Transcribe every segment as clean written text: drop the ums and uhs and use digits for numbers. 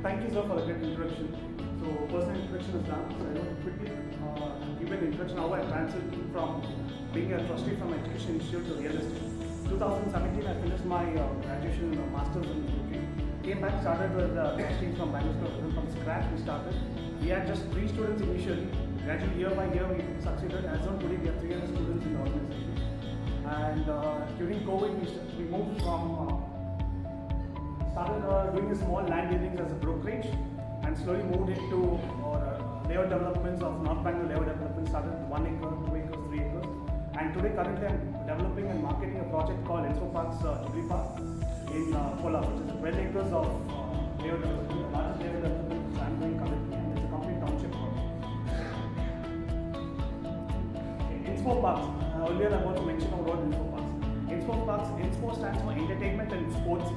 Thank you, sir, for the great introduction. So, personal introduction is done. So, I want to quickly give an introduction how I transitioned from being a trustee from Education Institute to real estate. 2017, I finished my graduation master's in UK. Came back, started with trustee from Bangalore. From scratch, we started. We had just 3 students initially. Gradually, year by year, we succeeded. As on today, we have 300 students in the organization. And during COVID, we moved from started doing a small land dealings as a brokerage and slowly moved into layout developments of North Bangalore layout development. Started 1 acre, 2 acres, 3 acres. And today currently I'm developing and marketing a project called ENSPO Parks Park in Kola, which is 12 acres of layout development, the largest layout development which I'm doing currently, and it's a complete township project. ENSPO Parks, earlier I want to mention about ENSPO Parks. ENSPO Parks, ENSPO stands for Entertainment and Sports.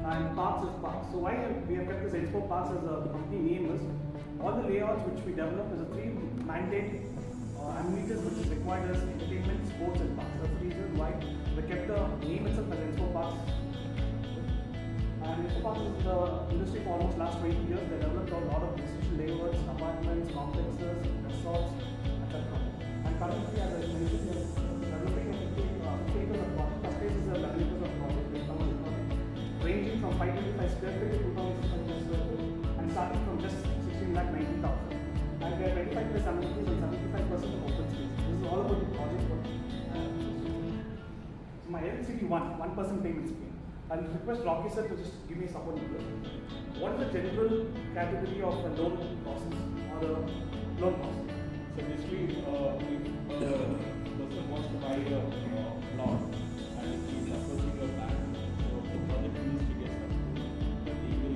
And Parks is Parks. So why we have kept this ENSPO Parks as a company name is all the layouts which we develop is a 3 mandate amenities which is required as entertainment, sports and parks. That's the reason why we kept the name itself as ENSPO Parks. And ENSPO Parks is the industry for almost last 20 years. They developed a lot of residential layouts, apartments, complexes, resorts, etc. And currently, as I mentioned, we are developing a 50 acres of project. First phase is a 11 acres of project. Ranging from 525 square feet to 2,600 square feet and starting from just 16,90,000. And we have 25 plus amenities and 75% of open space. This is all about the project work. So my LCD 1% payment scheme. I'll request Rocky sir to just give me support with this. What is the general category of a loan process or a loan process? So basically, if the person wants to buy a lot and if he is approaching your bank, the project needs to get approved, the legal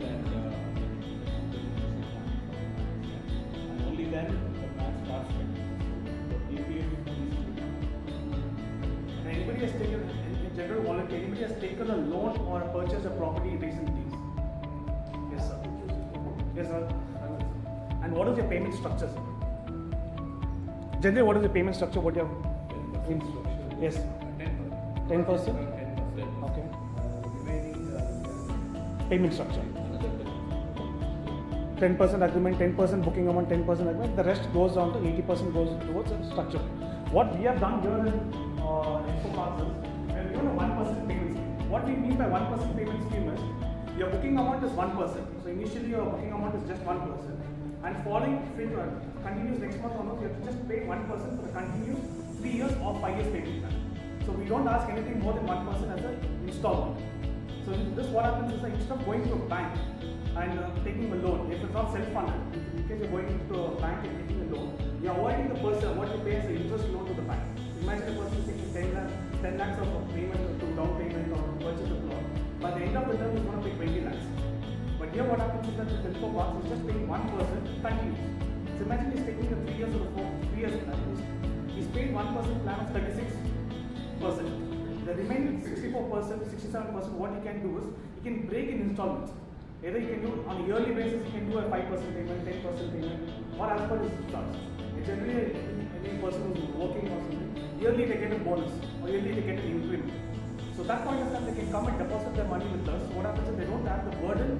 and only then the bank starts spending. The APA needs to be done. And anybody has taken, in general voluntary, anybody has taken a loan or purchased a property in recent days? Yes, sir. Yes, sir. And what is your payment structure, sir? Generally, what is the payment structure? What you have? 10% structure. Yes. 10%. 10%? Okay. Payment structure. 10% agreement, 10% booking amount, 10% agreement. The rest goes down to 80% goes towards a structure. What we have done here in ENSPO Parks is we have given a 1% payment scheme. What we mean by 1% payment scheme is your booking amount is 1%. So initially your booking amount is just 1%. And following continues next month onwards, you have to just pay 1% for the continuous 3 years or 5 years payment plan. So we don't ask anything more than 1% as an installment. So this what happens is that instead of going to a bank and taking a loan, if it's not self-funded, in case you're going to a bank and taking a loan, you're avoiding the person what you pay as an interest loan to the bank. Imagine a person is taking 10 lakhs of payment to down payment or purchase of loan. By the end of the term, he's going to pay 20 lakhs. But here what happens is that with ENSPO Parks, he's just paying 1% continuous. So imagine he's taking a 3 years or 3 years plan. He's paying 1% plan of 36%. The remaining 64%, 67%, what he can do is he can break in installments. Either he can do on a yearly basis, he can do a 5% payment, 10% payment, or as per his charge. Generally, any person who's working or something, yearly they get a bonus, or yearly they get an increment. So that point of time, they can come and deposit their money with us. So what happens is they don't have the burden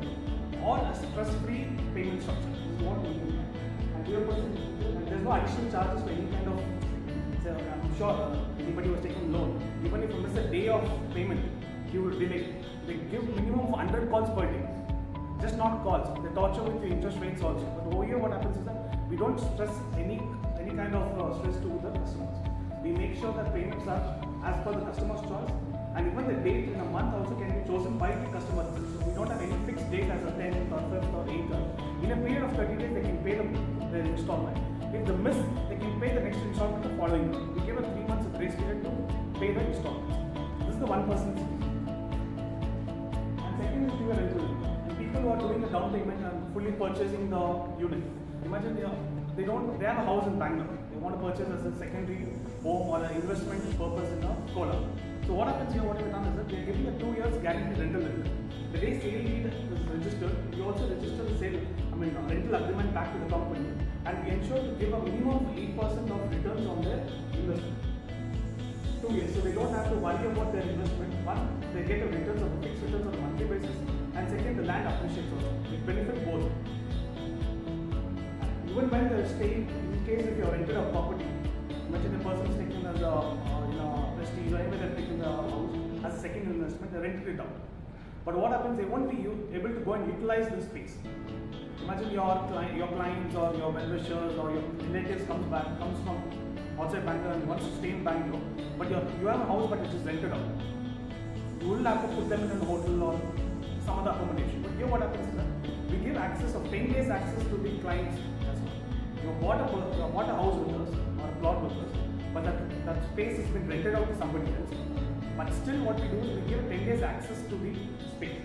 or a stress-free payment structure. This is what we do. And there's no additional charges for any kind of. I'm sure anybody was taking loan, even if you miss a day of payment, you will delay. They give minimum of 100 calls per day. Just not calls. They torture with the interest rates also. But over here, what happens is that we don't stress any kind of stress to the customers. We make sure that payments are as per the customer's choice, and even the date in a month also can be chosen by the customer. So we don't have any fixed date as a 10th or 5th or 8th. In a period of 30 days, they can pay the installment. If they miss, they can pay the next installment the following month. We give a 3 months of grace period to pay the installment. This is the 1% scheme. And second is pure rental. And people who are doing a down payment and fully purchasing the unit. Imagine they have a house in Bangalore. They want to purchase as a secondary home or an investment purpose in a Kola. So what happens here, what we've done is that we are giving a 2 years guaranteed rental income. The day sale deed is registered, we also register the rental agreement back to the company, and we ensure to give a minimum of 8% of returns on their investment. 2 years, so they don't have to worry about their investment. One, they get a returns of fixed returns on a monthly basis, and second, the land appreciates also. It benefits both. Even when they're staying, in case if you're rented a property, imagine a person is taking as a prestige or even they're taking the house as a second investment, they rented it out. But what happens, they won't be able to go and utilize this space. Imagine your clients or your well-wishers or your relatives comes from outside Bangalore and wants to stay in Bangalore, but you have a house but it is rented out. You will have to put them in a hotel or some other accommodation. But here what happens is that we give access of 10 days access to the clients as well. You bought a house with us or a plot with us, but that space has been rented out to somebody else. But still what we do is we give 10 days access to the space.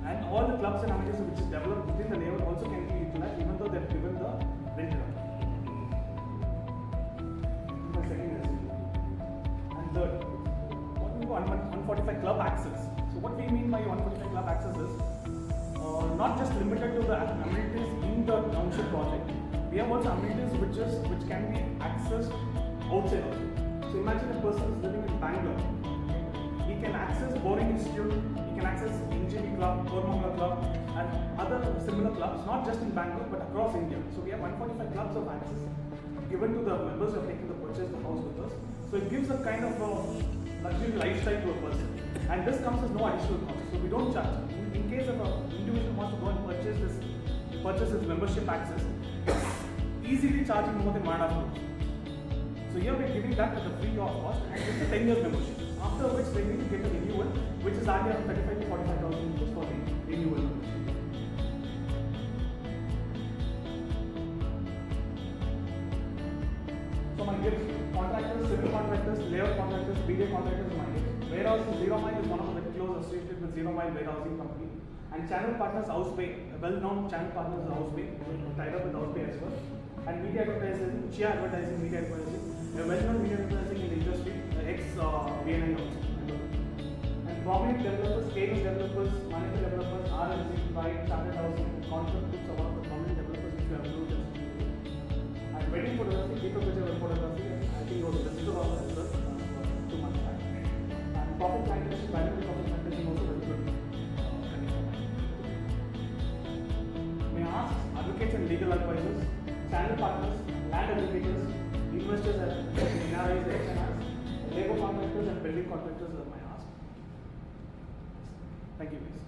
And all the clubs and amenities which is developed within the neighborhood also can be utilized even though they've given the rented out. The second is. And third, what we do 145 club access. So what we mean by 145 club access is not just limited to the amenities in the township project. We have also amenities which can be accessed outside also. So imagine a person is living in Bangalore. He can access Boring Institute, he can access NGB Club, Kormangala Club and other similar clubs, not just in Bangalore but across India. So we have 145 clubs of access given to the members who have taken the purchase the house with us. So it gives a kind of a luxury lifestyle to a person. And this comes as no additional cost. So we don't charge. In case of an individual wants to go and purchase his membership access, it's easily charging more than 1.5 crores. So here we are giving that at a free of cost and it's a 10 years membership. After which they need to get a renewal, which is hardly around 35 to 45,000 rupees for the renewal membership. So my gifts, contractors, civil contractors, layout contractors, BDA contractors are my gifts. Warehousing, Zero Mile is one of the very close associated with Zero Mile Warehousing Company. And channel partners, House Bay, a well-known channel partner is House Bay, tied up with House Bay as well. And media advertising, Chia advertising, media advertising, a well-known media advertising in the industry, ex-BNI also. And prominent developers, famous developers, manager developers, RMC, Pride, Chartered Housing, Contract Groups are one of the prominent developers which we have approved. And wedding photography, Deepak Vijay photography, I think was a visitor of as well 2 months back. And profit plantation, value profit plantation also very good. May I ask advocates and legal advisors, channel partners, land aggregators, investors and NRIs, XNRs, labor contractors and building contractors are my ask. Thank you guys.